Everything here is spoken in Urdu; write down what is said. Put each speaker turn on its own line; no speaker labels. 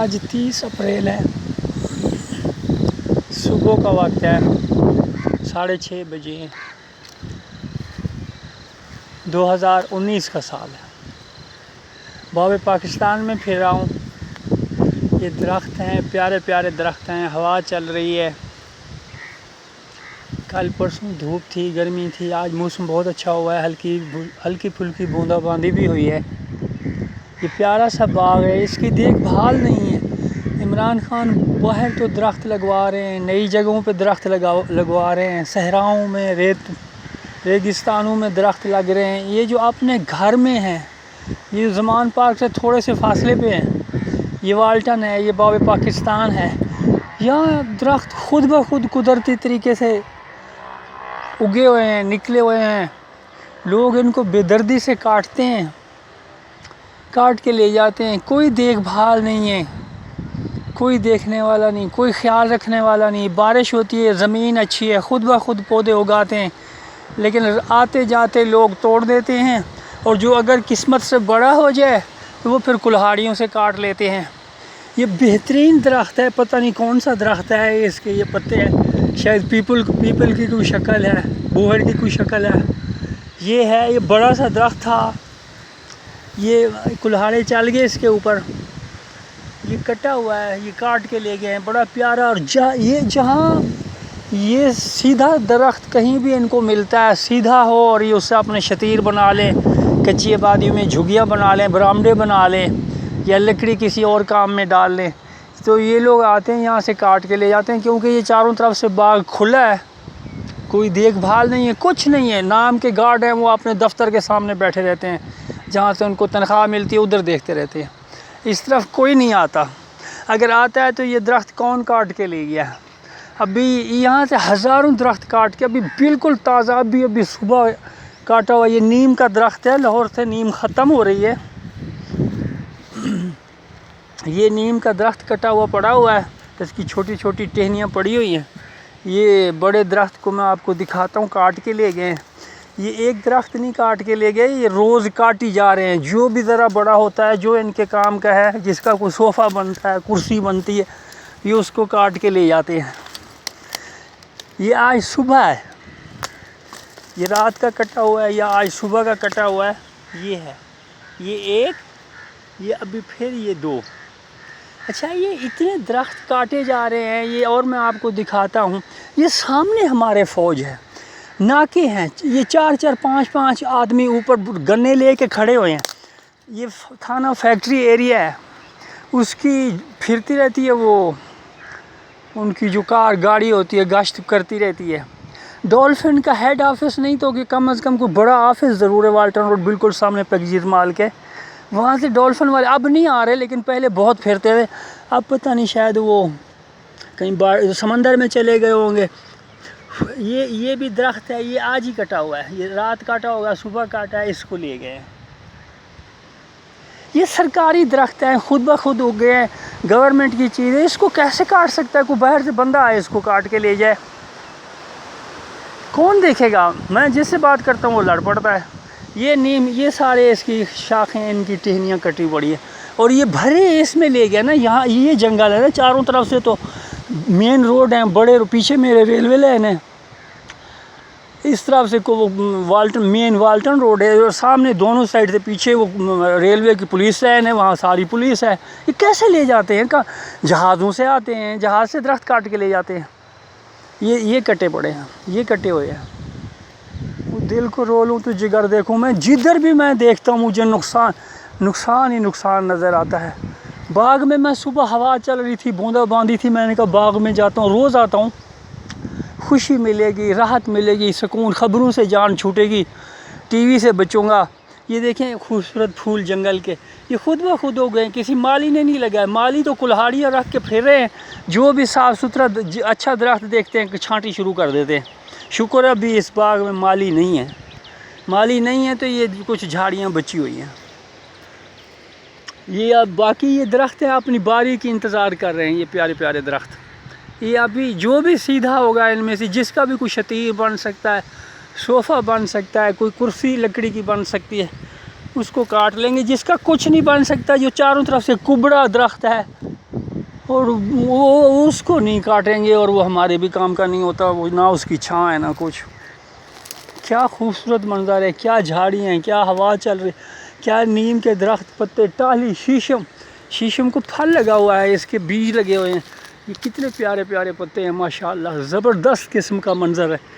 آج 30 اپریل ہے، صبح کا وقت ہے، 6:30 بجے ہیں، 2019 کا سال ہے۔ باب پاکستان میں پھر رہا ہوں۔ یہ درخت ہیں، پیارے پیارے درخت ہیں، ہوا چل رہی ہے۔ کل پرسوں دھوپ تھی، گرمی تھی، آج موسم بہت اچھا ہوا ہے، ہلکی پھلکی بوندا باندی بھی ہوئی ہے۔ یہ پیارا سا باغ ہے، اس کی دیکھ بھال نہیں ہے۔ عمران خان باہر تو درخت لگوا رہے ہیں، نئی جگہوں پہ درخت لگوا رہے ہیں، صحراؤں میں، ریگستانوں میں درخت لگ رہے ہیں۔ یہ جو اپنے گھر میں ہیں، یہ زمان پارک سے تھوڑے سے فاصلے پہ ہیں، یہ والٹن ہے، یہ باب پاکستان ہے۔ یہاں درخت خود بخود قدرتی طریقے سے اگے ہوئے ہیں، نکلے ہوئے ہیں۔ لوگ ان کو بے دردی سے کاٹتے ہیں، کاٹ کے لے جاتے ہیں۔ کوئی دیکھ بھال نہیں ہے، کوئی دیکھنے والا نہیں، کوئی خیال رکھنے والا نہیں۔ بارش ہوتی ہے، زمین اچھی ہے، خود بخود پودے اگاتے ہیں، لیکن آتے جاتے لوگ توڑ دیتے ہیں، اور جو اگر قسمت سے بڑا ہو جائے تو وہ پھر کلہاڑیوں سے کاٹ لیتے ہیں۔ یہ بہترین درخت ہے، پتہ نہیں کون سا درخت ہے، اس کے یہ پتے ہیں، شاید پیپل کی کوئی شکل ہے، بوہر کی کوئی شکل ہے۔ یہ ہے، یہ بڑا سا درخت تھا، یہ کلہاڑے چل گئے اس کے اوپر، یہ کٹا ہوا ہے، یہ کاٹ کے لے گئے ہیں۔ بڑا پیارا، اور یہ جہاں یہ سیدھا درخت کہیں بھی ان کو ملتا ہے، سیدھا ہو، اور یہ اس سے اپنے شتیر بنا لیں، کچی آبادی میں جھگیاں بنا لیں، برآمدے بنا لیں، یا لکڑی کسی اور کام میں ڈال لیں، تو یہ لوگ آتے ہیں یہاں سے کاٹ کے لے جاتے ہیں، کیونکہ یہ چاروں طرف سے باغ کھلا ہے، کوئی دیکھ بھال نہیں ہے، کچھ نہیں ہے۔ نام کے گارڈ ہیں، وہ اپنے دفتر کے سامنے بیٹھے رہتے ہیں، جہاں سے ان کو تنخواہ ملتی ہے ادھر دیکھتے رہتے ہیں۔ اس طرف کوئی نہیں آتا، اگر آتا ہے تو یہ درخت کون کاٹ کے لے گیا؟ ابھی یہاں سے ہزاروں درخت کاٹ کے، ابھی بالکل تازہ، ابھی صبح کاٹا ہوا یہ نیم کا درخت ہے، لاہور سے نیم ختم ہو رہی ہے، یہ نیم کا درخت کٹا ہوا پڑا ہوا ہے، اس کی چھوٹی چھوٹی ٹہنیاں پڑی ہوئی ہیں۔ یہ بڑے درخت کو میں آپ کو دکھاتا ہوں، کاٹ کے لے گئے ہیں۔ یہ ایک درخت نہیں کاٹ کے لے گئے، یہ روز کاٹی جا رہے ہیں۔ جو بھی ذرا بڑا ہوتا ہے، جو ان کے کام کا ہے، جس کا کوئی صوفہ بنتا ہے، کرسی بنتی ہے، یہ اس کو کاٹ کے لے جاتے ہیں۔ یہ آج صبح ہے، یہ رات کا کٹا ہوا ہے، یا آج صبح کا کٹا ہوا ہے، یہ ہے، یہ ایک، یہ ابھی پھر یہ دو۔ اچھا، یہ اتنے درخت کاٹے جا رہے ہیں، یہ اور میں آپ کو دکھاتا ہوں۔ یہ سامنے ہمارے فوج ہے، ناکے ہیں، یہ 4 5 آدمی اوپر گنے لے کے کھڑے ہوئے ہیں۔ یہ تھانہ فیکٹری ایریا ہے، اس کی پھرتی رہتی ہے، وہ ان کی جو گاڑی ہوتی ہے گشت کرتی رہتی ہے۔ ڈولفن کا ہیڈ آفس نہیں تو کہ کم از کم کوئی بڑا آفس ضرور ہے، والٹن روڈ بالکل سامنے پیگزیر مال کے، وہاں سے ڈولفن والے اب نہیں آ رہے، لیکن پہلے بہت پھرتے تھے۔ اب پتہ نہیں، شاید وہ کہیں سمندر میں چلے گئے ہوں گے۔ یہ بھی درخت ہے، یہ آج ہی کٹا ہوا ہے، یہ رات کاٹا ہوگا، صبح کاٹا ہے، اس کو لے گئے ہیں۔ یہ سرکاری درخت ہیں، خود بخود اگ گئے ہیں، گورنمنٹ کی چیز ہے، اس کو کیسے کاٹ سکتا ہے؟ کوئی باہر سے بندہ آئے اس کو کاٹ کے لے جائے، کون دیکھے گا؟ میں جس سے بات کرتا ہوں وہ لڑ پڑتا ہے۔ یہ نیم، یہ سارے اس کی شاخیں، ان کی ٹہنیاں کٹی پڑی ہے، اور یہ بھرے اس میں لے گیا نا۔ یہاں یہ جنگل ہے نا، چاروں طرف سے تو مین روڈ ہیں بڑے، پیچھے میرے ریلوے لائن ہے، اس طرف سے مین والٹن روڈ ہے، اور سامنے دونوں سائڈ سے پیچھے وہ ریلوے کی پولیس لائن ہے، وہاں ساری پولیس ہے۔ یہ کیسے لے جاتے ہیں؟ جہازوں سے آتے ہیں، جہاز سے درخت کاٹ کے لے جاتے ہیں۔ یہ کٹے پڑے ہیں، یہ کٹے ہوئے ہیں۔ دل کو رولوں تو جگر دیکھوں، میں جدھر بھی میں دیکھتا ہوں مجھے نقصان ہی نقصان نظر آتا ہے۔ باغ میں صبح ہوا چل رہی تھی، بوندا باندی تھی، میں نے کہا باغ میں جاتا ہوں، روز آتا ہوں، خوشی ملے گی، راحت ملے گی، سکون، خبروں سے جان چھوٹے گی، ٹی وی سے بچوں گا۔ یہ دیکھیں خوبصورت پھول جنگل کے، یہ خود بخود ہو گئے، کسی مالی نے نہیں لگایا۔ مالی تو کلہاڑیاں رکھ کے پھر رہے ہیں، جو بھی صاف ستھرا اچھا درخت دیکھتے ہیں کہ چھانٹی شروع کر دیتے ہیں۔ شکر ہے ابھی اس باغ میں مالی نہیں ہے، تو یہ کچھ جھاڑیاں بچی ہوئی ہیں۔ یہ اب باقی یہ درخت ہیں اپنی باری کی انتظار کر رہے ہیں، یہ پیارے پیارے درخت۔ یہ ابھی جو بھی سیدھا ہوگا ان میں سے، جس کا بھی کوئی شتیر بن سکتا ہے، صوفہ بن سکتا ہے، کوئی کرسی لکڑی کی بن سکتی ہے، اس کو کاٹ لیں گے۔ جس کا کچھ نہیں بن سکتا، جو چاروں طرف سے کبڑا درخت ہے، اور وہ اس کو نہیں کاٹیں گے اور وہ ہمارے بھی کام کا نہیں ہوتا، وہ نہ اس کی چھاں ہے نہ کچھ۔ کیا خوبصورت منظر ہے، کیا جھاڑیاں ہیں، کیا ہوا چل رہی، کیا نیم کے درخت، پتے، ٹاہلی، شیشم کو پھل لگا ہوا ہے، اس کے بیج لگے ہوئے ہیں، یہ کتنے پیارے پیارے پتے ہیں ماشاءاللہ، زبردست قسم کا منظر ہے۔